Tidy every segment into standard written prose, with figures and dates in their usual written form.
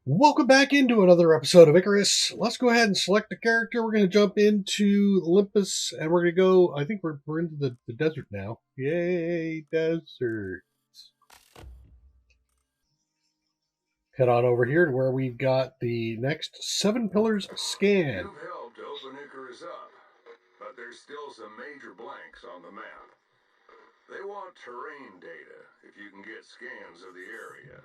Welcome back into another episode of Icarus. Let's go ahead and select a character. We're going to jump into Olympus, and we're going to go. I think we're into the desert now. Yay, desert! Head on over here to where we've got the next 7 pillars scan. You've helped open Icarus up, but there's still some major blanks on the map. They want terrain data if you can get scans of the area.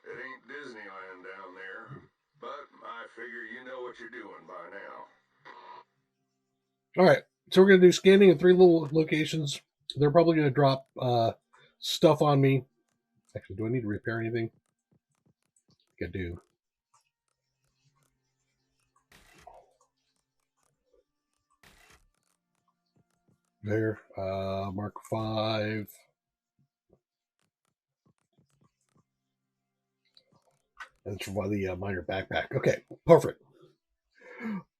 It ain't Disneyland down there, but I figure you know what you're doing by now. All right, so we're going to do scanning in 3 little locations. They're probably going to drop stuff on me. Actually, do I need to repair anything? I think I do. There, Mark 5. And it's for the minor backpack. Okay, perfect.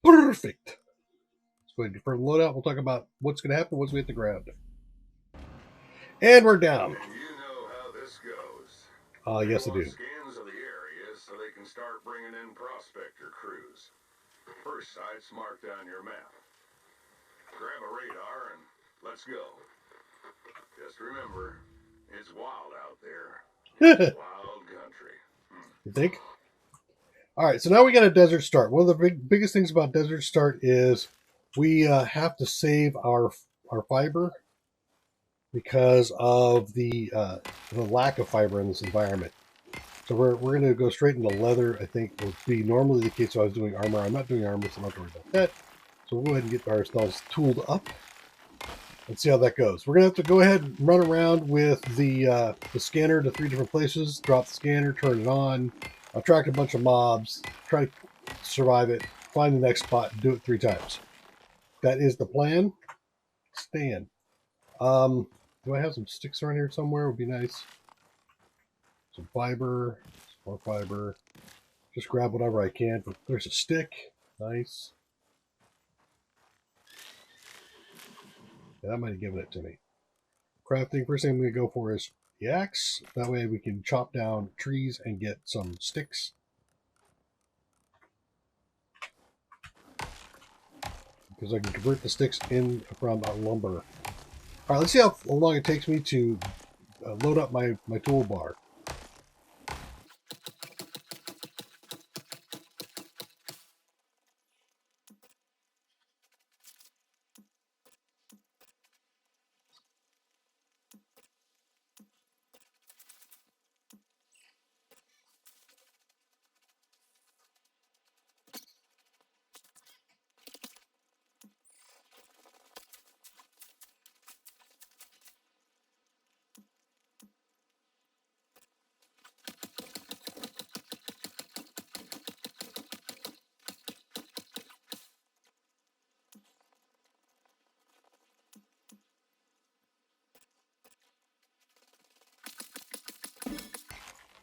Perfect. Let's go ahead and confirm loadout. We'll talk about what's going to happen once we hit the ground. And we're down. And you know how this goes. Yes, I do. Scans of the area so they can start bringing in prospector crews. First site's marked on your map. Grab a radar and let's go. Just remember, it's wild out there. Wild country. You think? All right, so now we got a desert start. One of the biggest things about desert start is we have to save our fiber because of the lack of fiber in this environment. So we're going to go straight into leather. I think would be normally the case. So I was doing armor. I'm not doing armor, so I'm not worried about that. So we'll go ahead and get ourselves tooled up and see how that goes. We're going to have to go ahead and run around with the scanner to 3 different places, drop the scanner, turn it on, attract a bunch of mobs, try to survive it, find the next spot, and do it 3 times. That is the plan. Stan. Do I have some sticks around here somewhere? Would be nice. Some fiber, some more fiber. Just grab whatever I can. There's a stick. Nice. Yeah, that might have given it to me. Crafting, first thing I'm going to go for is the axe. That way we can chop down trees and get some sticks. Because I can convert the sticks in from lumber. All right, let's see how long it takes me to load up my toolbar.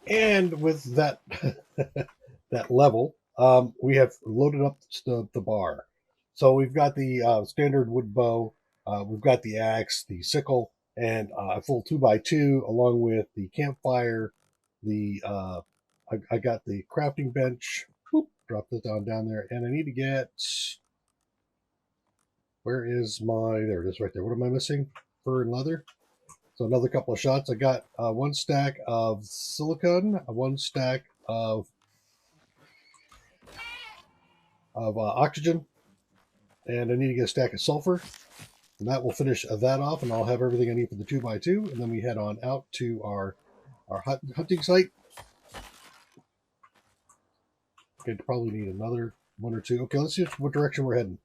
And with that that level, we have loaded up the bar. So we've got the standard wood bow, we've got the axe, the sickle, and a full 2x2 along with the campfire. I got the crafting bench. Whoop, drop this down there, and I need to get. Where is my? There it is, right there. What am I missing? Fur and leather. So another couple of shots. I got 1 stack of silicone, 1 stack of oxygen, and I need to get a stack of sulfur. And that will finish that off, and I'll have everything I need for the 2x2. And then we head on out to our hunting site. Okay, probably need another 1 or 2. Okay, let's see what direction we're heading.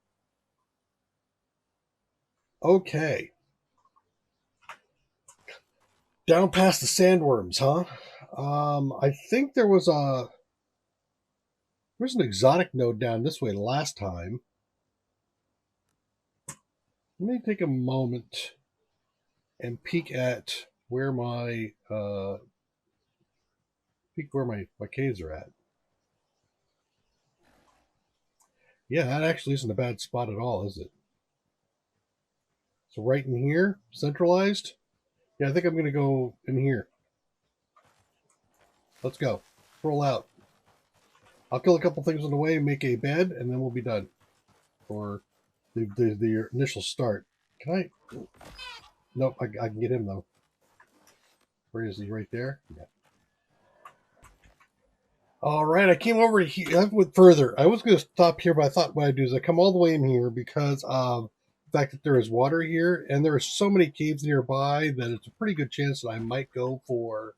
Okay. Down past the sandworms, huh? I think there's an exotic node down this way last time. Let me take a moment and peek at where my caves are at. Yeah, that actually isn't a bad spot at all, is it? So right in here, centralized. Yeah, I think I'm going to go in here. Let's go. Roll out. I'll kill a couple things on the way, make a bed, and then we'll be done for the initial start. Can I? Nope, I can get him though. Where is he? Right there? Yeah. All right, I came over here. I went further. I was going to stop here, but I thought what I'd do is I come all the way in here because of the fact that there is water here, and there are so many caves nearby that it's a pretty good chance that I might go for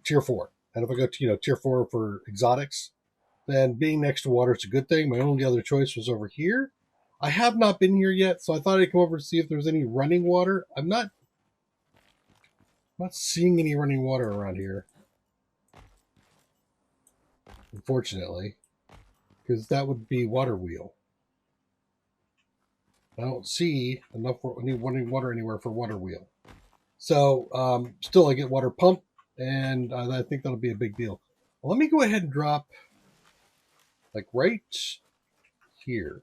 tier 4. And if I go to tier 4 for exotics, then being next to water is a good thing. My only other choice was over here. I have not been here yet, so I thought I'd come over to see if there's any running water. I'm not seeing any running water around here, unfortunately, because that would be water wheel. I don't see enough running water anywhere for water wheel. So still, I get water pump, and I think that'll be a big deal. Well, let me go ahead and drop like right here.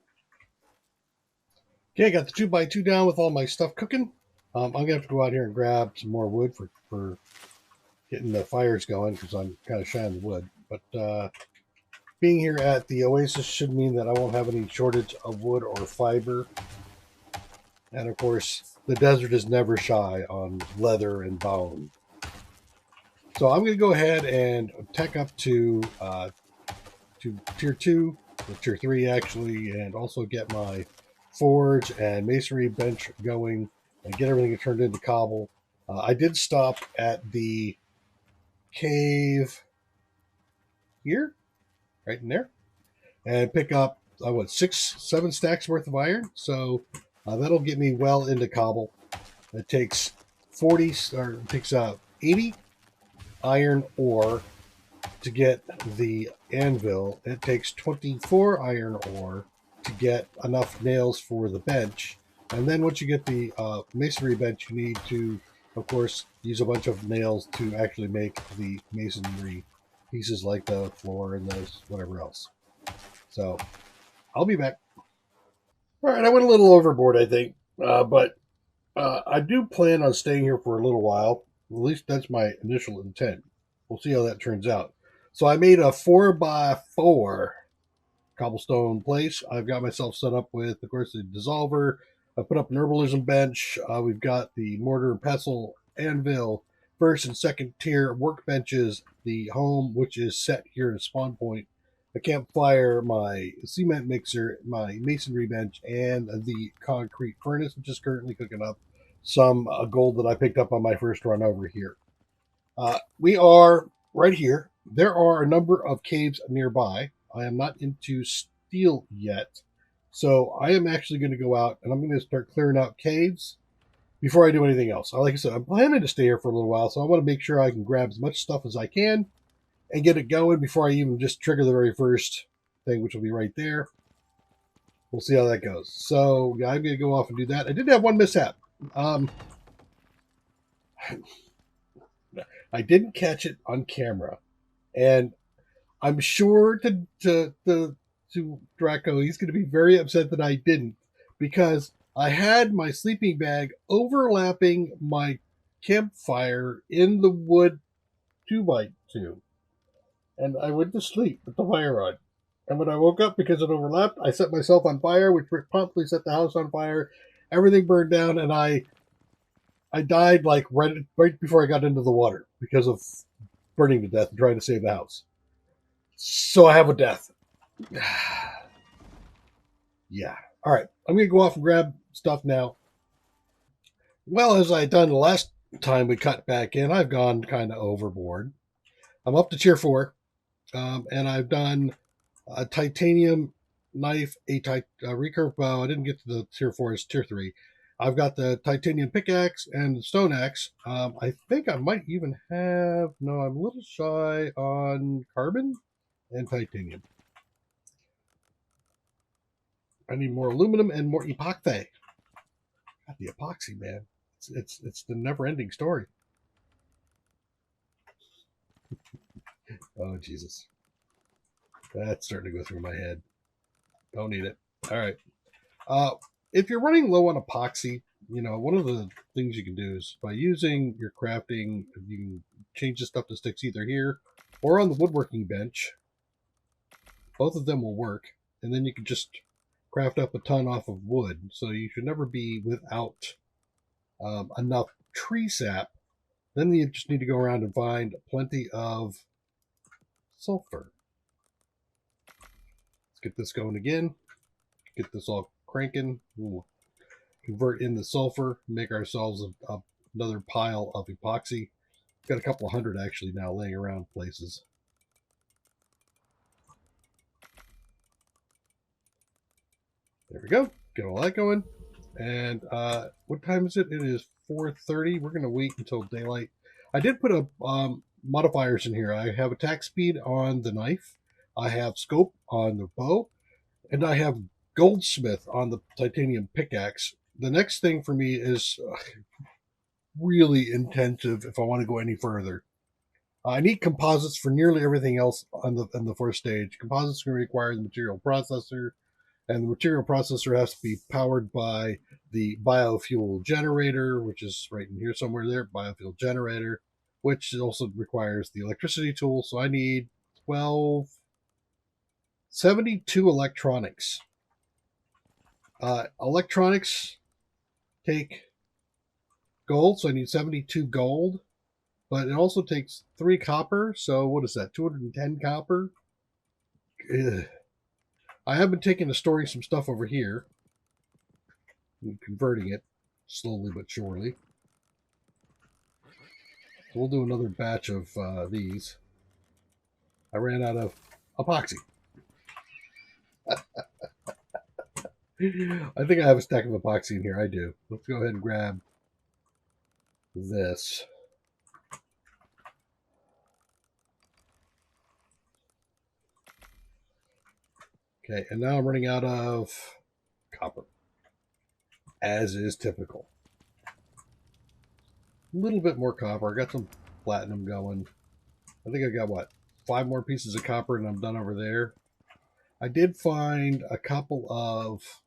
Okay, I got the 2x2 down with all my stuff cooking. I'm gonna have to go out here and grab some more wood for getting the fires going because I'm kind of shy on the wood. But being here at the Oasis should mean that I won't have any shortage of wood or fiber. And of course, the desert is never shy on leather and bone. So I'm going to go ahead and tech up to tier 2, or tier 3 actually, and also get my forge and masonry bench going and get everything turned into cobble. I did stop at the cave here, right in there, and pick up, 7 stacks worth of iron. So that'll get me well into cobble. It takes 80 iron ore to get the anvil. It takes 24 iron ore to get enough nails for the bench. And then once you get the masonry bench, you need to, of course, use a bunch of nails to actually make the masonry pieces like the floor and those whatever else. So I'll be back. All right, I went a little overboard, I think, but I do plan on staying here for a little while. At least that's my initial intent. We'll see how that turns out. So I made a 4x4 cobblestone place. I've got myself set up with, of course, the dissolver. I put up an herbalism bench. We've got the mortar and pestle anvil, first and second tier workbenches, the home, which is set here at spawn point, a campfire, my cement mixer, my masonry bench, and the concrete furnace, which is currently cooking up some gold that I picked up on my first run over here. We are right here. There are a number of caves nearby. I am not into steel yet. So I am actually going to go out and I'm going to start clearing out caves before I do anything else. Like I said, I'm planning to stay here for a little while, so I want to make sure I can grab as much stuff as I can and get it going before I even just trigger the very first thing, which will be right there. We'll see how that goes. So yeah, I'm going to go off and do that. I did have one mishap. I didn't catch it on camera, and I'm sure to Draco, he's going to be very upset that I didn't, because I had my sleeping bag overlapping my campfire in the wood 2x2, and I went to sleep with the fire on. And when I woke up, because it overlapped, I set myself on fire, which promptly set the house on fire. Everything burned down, and I died like right before I got into the water because of burning to death and trying to save the house. So I have a death. Yeah. All right. I'm going to go off and grab stuff now. Well, as I had done the last time we cut back in, I've gone kind of overboard. I'm up to tier 4, and I've done a titanium knife, a recurve bow. I didn't get to the tier 4, it's tier 3. I've got the titanium pickaxe and the stone axe. I think I might even have, no, I'm a little shy on carbon and titanium. I need more aluminum and more epoxy. God, the epoxy, man. It's the never-ending story. Oh, Jesus. That's starting to go through my head. Don't need it. All right. If you're running low on epoxy, one of the things you can do is by using your crafting, you can change the stuff that sticks either here or on the woodworking bench. Both of them will work, and then you can just craft up a ton off of wood. So you should never be without enough tree sap. Then you just need to go around and find plenty of sulfur. Let's get this going again. Get this all cranking. We'll convert in the sulfur, make ourselves another pile of epoxy. Got a couple of hundred actually now laying around places. There we go. Get all that going. And what time is it? It is 4:30. We're going to wait until daylight. I did put a modifiers in here. I have attack speed on the knife. I have scope on the bow. And I have goldsmith on the titanium pickaxe. The next thing for me is really intensive if I want to go any further. I need composites for nearly everything else on the first stage. Composites can require the material processor, and the material processor has to be powered by the biofuel generator, which is right in here somewhere there, biofuel generator, which also requires the electricity tool. So I need 72 electronics. Electronics take gold, so I need 72 gold. But it also takes 3 copper, so what is that, 210 copper? Ugh. I have been taking and storing some stuff over here and converting it slowly but surely. So we'll do another batch of these. I ran out of epoxy. I think I have a stack of epoxy in here. I do. Let's go ahead and grab this. Okay, and now I'm running out of copper, as is typical. A little bit more copper. I got some platinum going. I think I got, what, 5 more pieces of copper and I'm done over there. I did find a couple of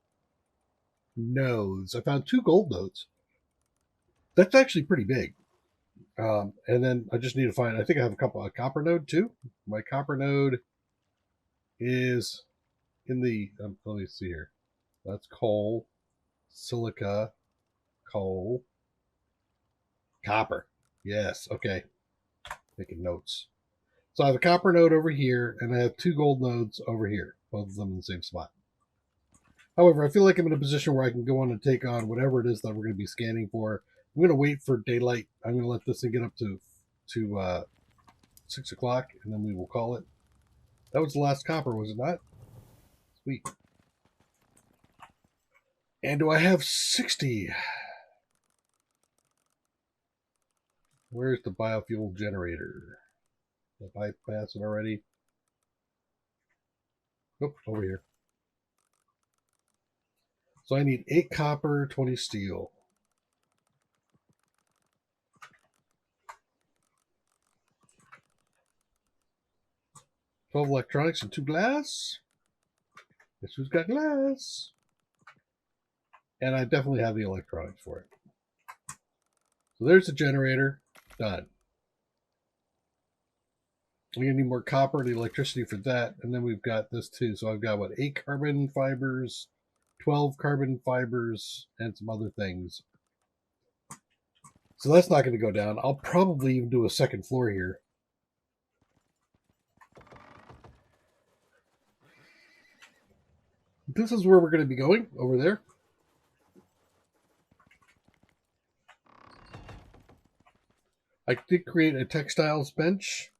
nodes. I found 2 gold nodes. That's actually pretty big. And then I just need to find, I think I have a copper node too. My copper node is in the, let me see here. That's coal, silica, coal, copper. Yes, okay. Making notes. So I have a copper node over here, and I have 2 gold nodes over here, both of them in the same spot. However, I feel like I'm in a position where I can go on and take on whatever it is that we're going to be scanning for. I'm going to wait for daylight. I'm going to let this thing get up to 6 o'clock, and then we will call it. That was the last copper, was it not? Sweet. And do I have 60? Where's the biofuel generator? Did I bypass it already? Nope, over here. So I need 8 copper, 20 steel. $12 electronics and 2 glass. Guess who's got glass? And I definitely have the electronics for it. So there's the generator. Done. We're going to need more copper and electricity for that. And then we've got this too. So I've got, what, 8 carbon fibers, 12 carbon fibers, and some other things. So that's not going to go down. I'll probably even do a second floor here. This is where we're going to be going, over there. I did create a textiles bench.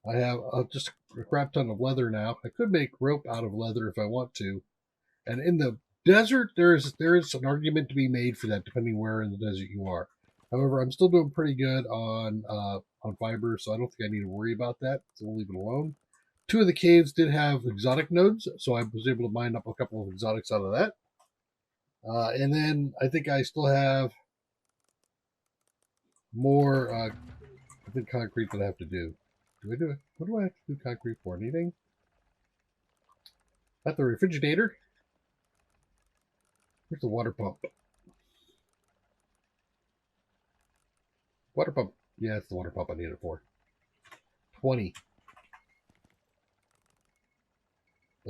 I have just a crap ton of leather now. I could make rope out of leather if I want to. And in the desert, there is an argument to be made for that, depending where in the desert you are. However, I'm still doing pretty good on fiber, so I don't think I need to worry about that. So we'll leave it alone. 2 of the caves did have exotic nodes, so I was able to mine up a couple of exotics out of that. And then I think I still have more I think concrete that I have to do. What do I have to do concrete for? Anything? At the refrigerator? Where's the water pump? Water pump. Yeah, it's the water pump I need it for. 20.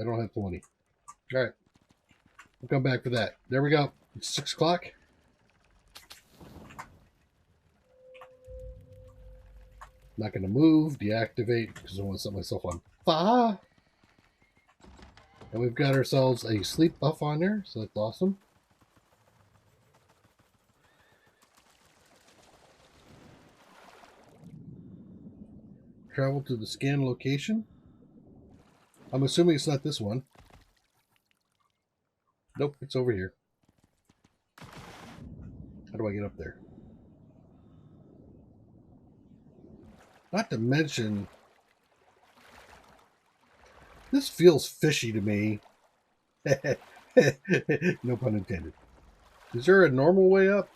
I don't have 20. All right. We'll come back for that. There we go. It's 6 o'clock. Not going to move, deactivate, because I want to set myself on fire. And we've got ourselves a sleep buff on there, so that's awesome. Travel to the scan location. I'm assuming it's not this one. Nope, it's over here. How do I get up there? Not to mention, this feels fishy to me. No pun intended. Is there a normal way up?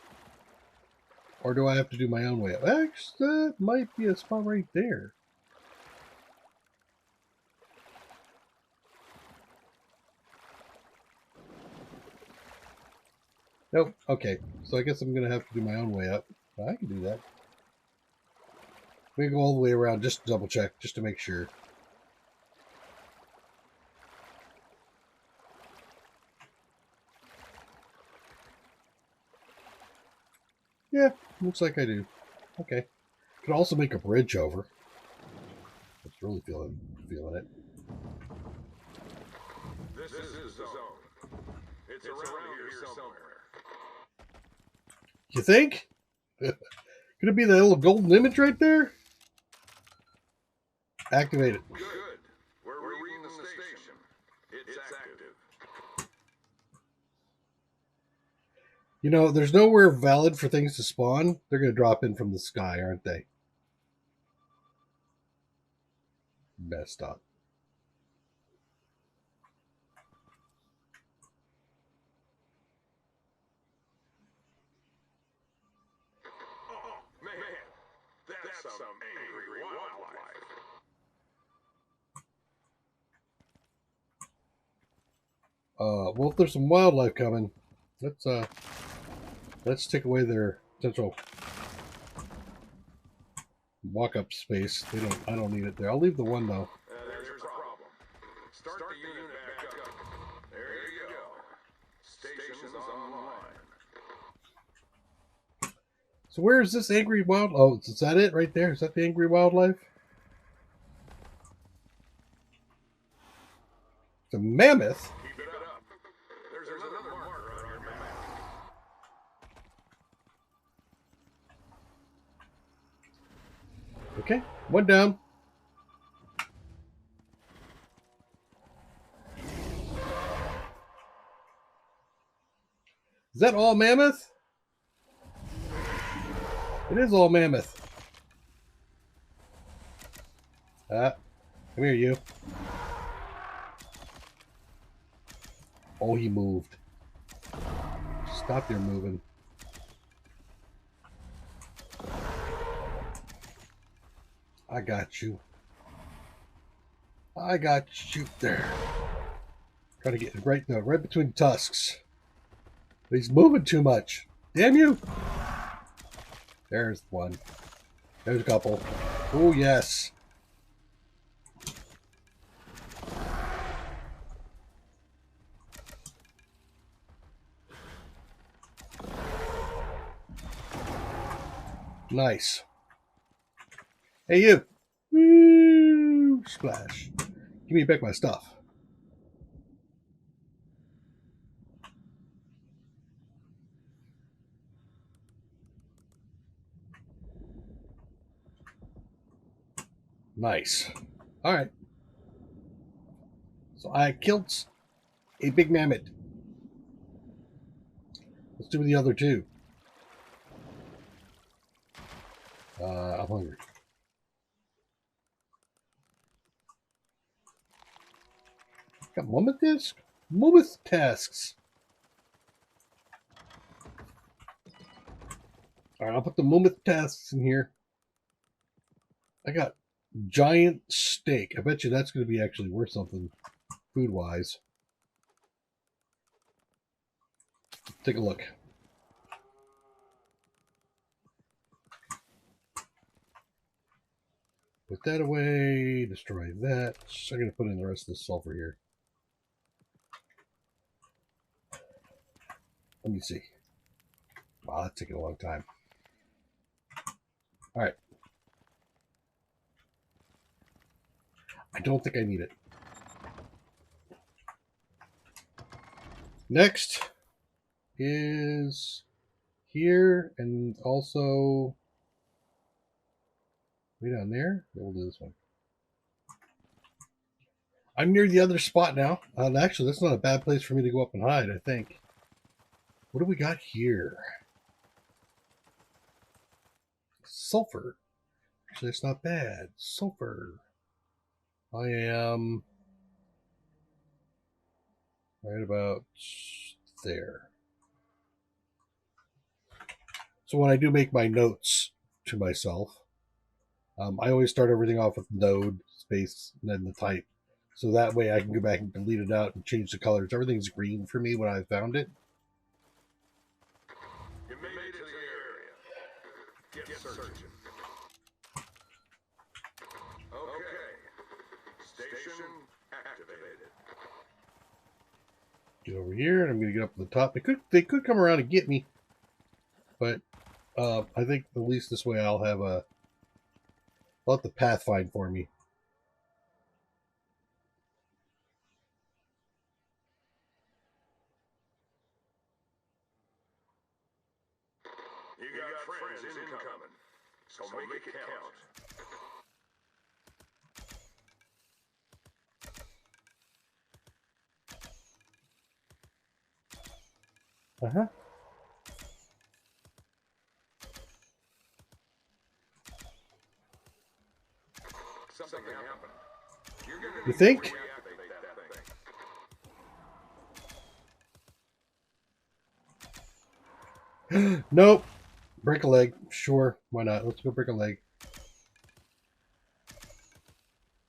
Or do I have to do my own way up? Actually, that might be a spot right there. Nope. Okay. So I guess I'm going to have to do my own way up. I can do that. We go all the way around just to double check, just to make sure. Yeah, looks like I do. Okay. Could also make a bridge over. Just really feeling it. This is the zone. It's around here somewhere. You think? Could it be the little golden image right there? Activate it. Good. We're reading the station. It's active. You know, there's nowhere valid for things to spawn. They're going to drop in from the sky, aren't they? Messed up. Oh, man. That's some angry wildlife. Well, if there's some wildlife coming, let's take away their potential walk-up space. I don't need it there. I'll leave the one though. There's a problem. Start the unit back up. There you go. Station's online. So where is this angry wild? Oh, is that it right there? Is that the angry wildlife? It's a mammoth. Keep it up. There's another marker on your map. Okay, one down. Is that all mammoth? It is all mammoth. Come here, you. Oh, he moved. Stop your moving. I got you. I got you there. Trying to get right between tusks. But he's moving too much. Damn you! There's one. There's a couple. Oh, yes. Nice. Hey, you. Woo! Splash. Give me back my stuff. Nice. All right. So I killed a big mammoth. Let's do the other two. I'm hungry. Got mammoth disc? Mammoth tasks. All right, I'll put the mammoth tasks in here. I got giant steak. I bet you that's going to be actually worth something food-wise. Take a look. Put that away. Destroy that. I'm going to put in the rest of the sulfur here. Let me see. Wow, that's taking a long time. All right. I don't think I need it. Next is here and also way down there. We'll do this one. I'm near the other spot now. Actually, that's not a bad place for me to go up and hide, I think. What do we got here? Sulfur. Actually, it's not bad. Sulfur. I am right about there. So when I do make my notes to myself, I always start everything off with node, space, and then the type. So that way I can go back and delete it out and change the colors. Everything's green for me when I found it. You made it to the area. Get searching. Okay. Station activated. Get over here, and I'm going to get up to the top. They could come around and get me, but I think at least this way I'll let the path find for me. You got friends incoming, so make it count. Uh-huh. Something happened. You're gonna You think? reactivate that thing. Nope. Break a leg. Sure. Why not? Let's go break a leg.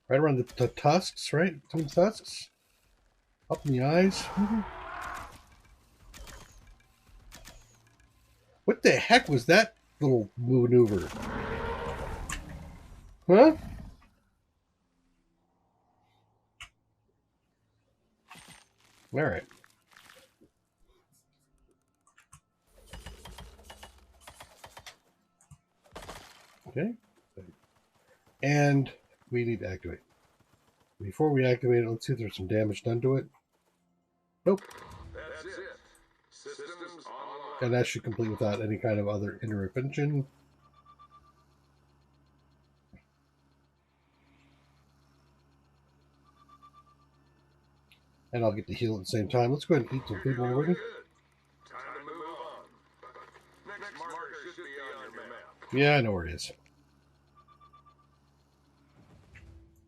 Right around the tusks, right? Between the tusks. Up in the eyes. What the heck was that little maneuver? Huh? All right. Okay. And we need to activate. Before we activate it, let's see if there's some damage done to it. Nope. That's it. Systems online. And that should complete without any kind of other intervention. And I'll get to heal at the same time. Let's go ahead and eat some food while we're waiting. Time to move on. Next marker should be on your map. Yeah, I know where it is.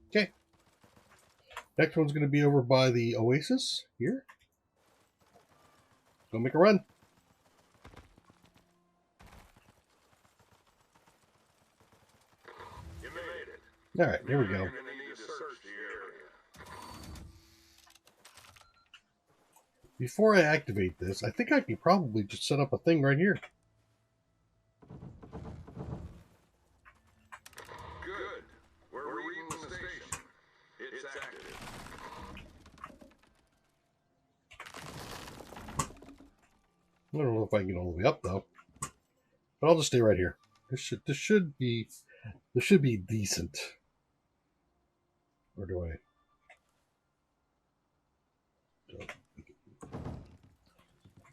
Okay. Next one's going to be over by the Oasis here. Go make a run. You made it. All right, here we go. You're gonna need to search the area. Before I activate this, I think I can probably just set up a thing right here. Good. We're reading the station. It's active. I don't know if I can get all the way up though, but I'll just stay right here. This should be decent. Or do I?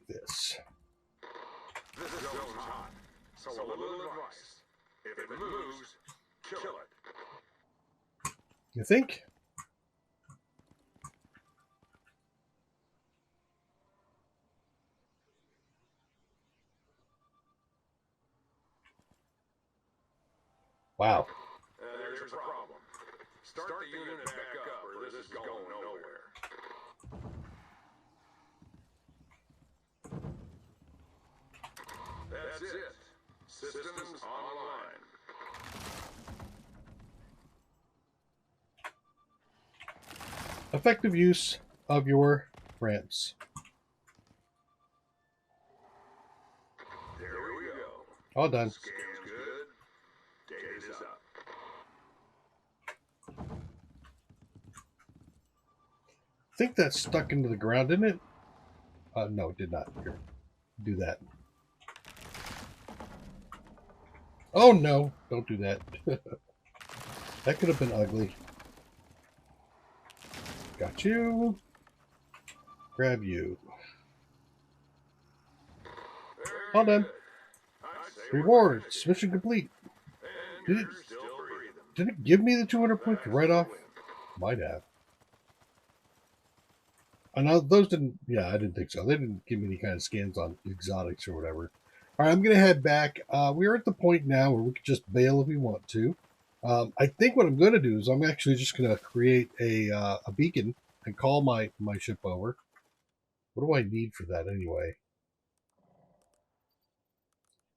This. This zone's hot. So a little advice. If it moves, kill it. You think? Wow. There's a problem. Start the unit back up or this is going nowhere. That's it. Systems online. Effective use of your ramps. There we go. All done. Scan's good. Data's up. I think that's stuck into the ground, didn't it? No, it did not. Here. do that. Oh no, don't do that. That could have been ugly. Got you. Grab you. All done. Rewards. Mission complete. Did it give me the 200 points right off? Might have. I know those didn't. Yeah, I didn't think so. They didn't give me any kind of scans on exotics or whatever. All right, I'm going to head back. We're at the point now where we can just bail if we want to. I think what I'm going to do is I'm actually just going to create a beacon and call my ship over. What do I need for that anyway?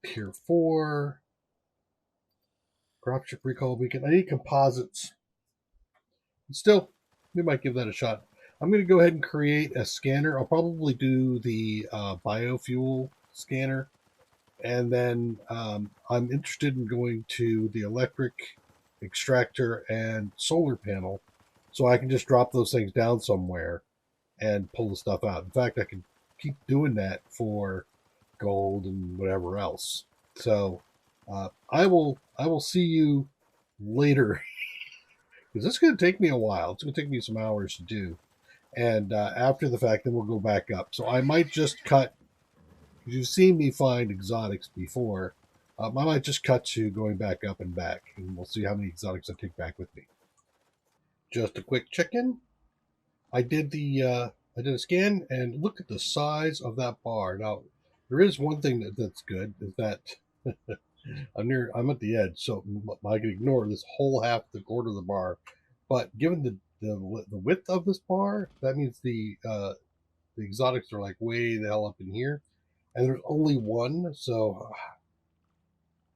Tier 4. Dropship recall beacon. I need composites. Still, we might give that a shot. I'm going to go ahead and create a scanner. I'll probably do the biofuel scanner. And then I'm interested in going to the electric extractor and solar panel so I can just drop those things down somewhere and pull the stuff out. In fact, I can keep doing that for gold and whatever else. So I will see you later because this is going to take me a while. It's going to take me some hours to do. And after the fact, then we'll go back up. So I might just cut. You've seen me find exotics before. I might just cut to going back up and back, and we'll see how many exotics I take back with me. Just a quick check-in. I did a scan, and look at the size of that bar. Now, there is one thing that's good is that I'm at the edge, so I can ignore this whole half the quarter of the bar. But given the width of this bar, that means the exotics are like way the hell up in here, and there's only one, so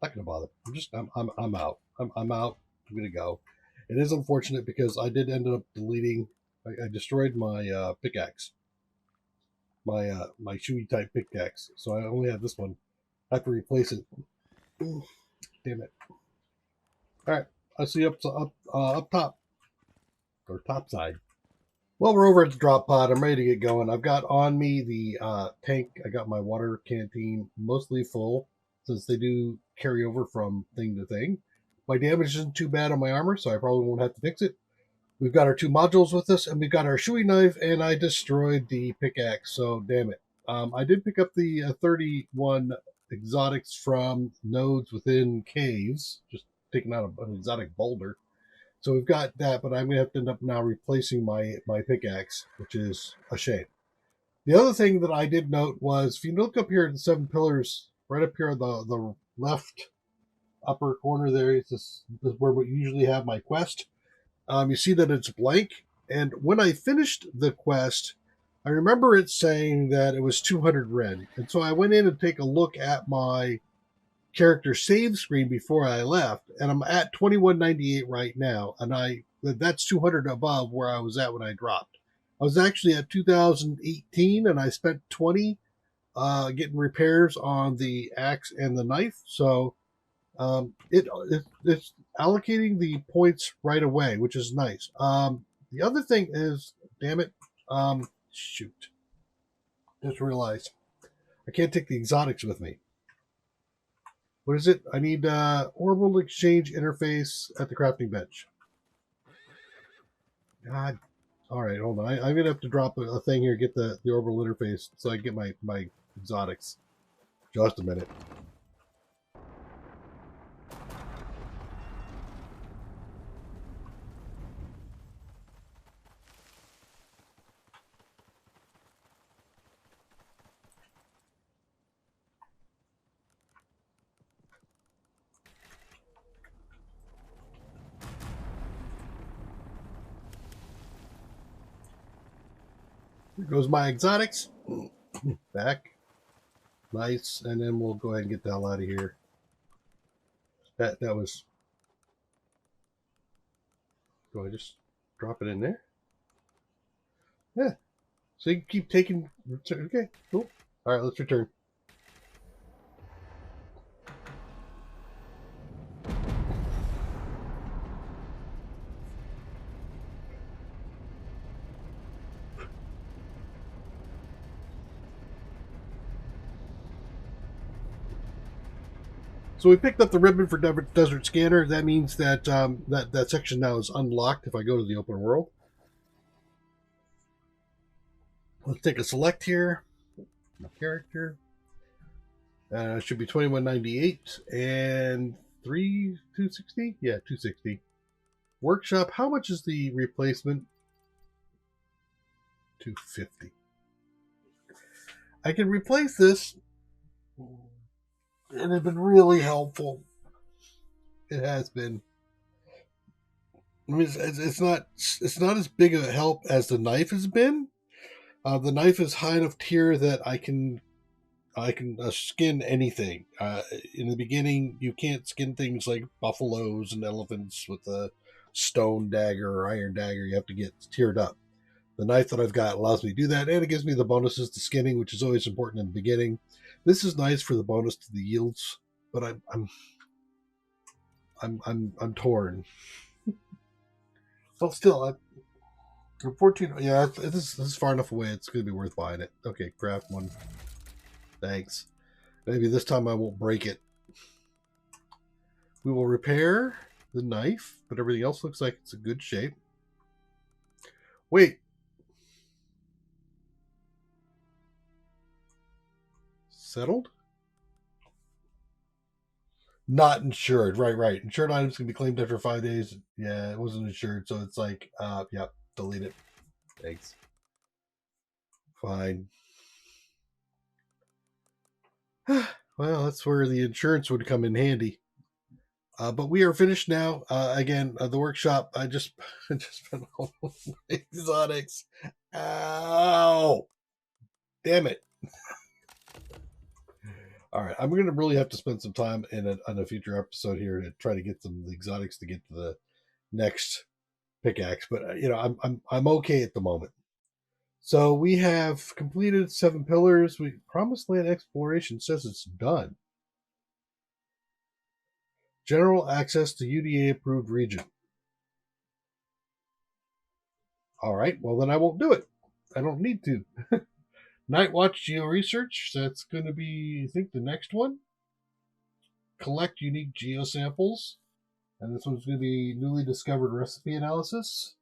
not gonna bother. I'm out. I'm out. I'm gonna go. It is unfortunate because I did end up deleting. I destroyed my pickaxe, my shoey type pickaxe, so I only have this one. I have to replace it. Damn it! All right, I'll see you up top or top side. Well, we're over at the drop pod. I'm ready to get going. I've got on me the tank. I got my water canteen mostly full since they do carry over from thing to thing. My damage isn't too bad on my armor, so I probably won't have to fix it. We've got our 2 modules with us, and we've got our shoey knife, and I destroyed the pickaxe, so damn it. I did pick up the 31 exotics from nodes within caves, just taking out an exotic boulder. So we've got that, but I'm going to have to end up now replacing my pickaxe, which is a shame. The other thing that I did note was, if you look up here at the 7 pillars, right up here on the left upper corner there, this is where we usually have my quest. You see that it's blank. And when I finished the quest, I remember it saying that it was 200 red. And so I went in and take a look at my character save screen before I left, and I'm at 2198 right now, and that's 200 above where I was at when I dropped. I was actually at 2018, and I spent 20 getting repairs on the axe and the knife. So it's allocating the points right away, which is nice. The other thing is, damn it, shoot, just realized I can't take the exotics with me. What is it? I need orbital exchange interface at the crafting bench. God. All right, hold on. I'm going to have to drop a thing here, get the orbital interface so I can get my exotics. Just a minute. Here goes my exotics. Back. Nice. And then we'll go ahead and get the hell out of here. That was... Do I just drop it in there? Yeah. So you can keep taking... Okay, cool. All right, let's return. So we picked up the ribbon for Desert Scanner. That means that that section now is unlocked if I go to the open world. Let's take a select here. My character. Should be 2198 and 260. Yeah, 260. Workshop. How much is the replacement? 250. I can replace this. It has been really helpful. It has been. I mean, it's not as big of a help as the knife has been. The knife is high enough tier that I can skin anything. In the beginning, you can't skin things like buffaloes and elephants with a stone dagger or iron dagger. You have to get tiered up. The knife that I've got allows me to do that, and it gives me the bonuses to skinning, which is always important in the beginning. This is nice for the bonus to the yields, but I'm torn. But still, 14. Yeah, this is far enough away. It's going to be worth buying it. Okay, craft one. Thanks. Maybe this time I won't break it. We will repair the knife, but everything else looks like it's in good shape. Wait. Settled? Not insured. Right. Insured items can be claimed after 5 days. Yeah, it wasn't insured, so it's like, yep, delete it. Thanks. Fine. Well, that's where the insurance would come in handy. But we are finished now. Again, the workshop. I just spent all my exotics. Ow! Damn it! All right, I'm gonna really have to spend some time on a future episode here to try to get some of the exotics to get to the next pickaxe. But I'm okay at the moment. So we have completed 7 pillars. We promised land exploration says it's done. General access to UDA approved region. All right, well then I won't do it. I don't need to. Night Watch Geo Research. That's going to be, I think, the next one. Collect unique geo samples. And this one's going to be newly discovered recipe analysis.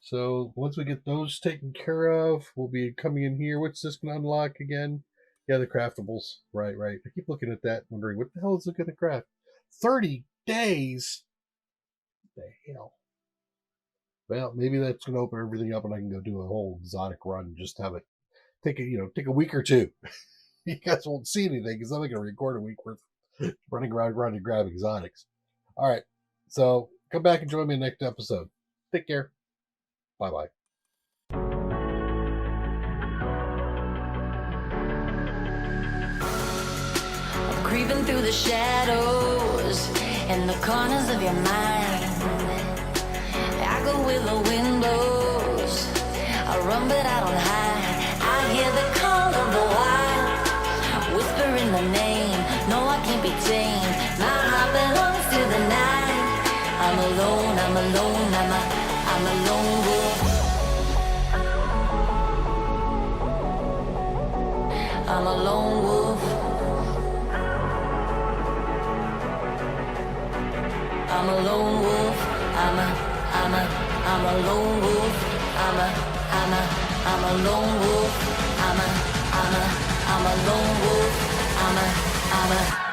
So once we get those taken care of, we'll be coming in here. What's this going to unlock again? Yeah, the craftables. Right. I keep looking at that, wondering what the hell is it going to craft? 30 days? What the hell? Well, maybe that's going to open everything up and I can go do a whole exotic run and just have it take a week or two. You guys won't see anything because I'm not going to record a week worth running around and grab exotics. All right. So come back and join me in the next episode. Take care. Bye-bye. Creeping through the shadows in the corners of your mind. I go with the windows. I run but I don't hide. I hear the call of the wild, whispering the name. No, I can't be tamed. My heart belongs to the night. I'm alone, I'm a lone wolf. I'm a lone wolf. I'm a lone wolf. I'm a lone wolf. I'm a lone wolf. I'm a lone wolf. I'm a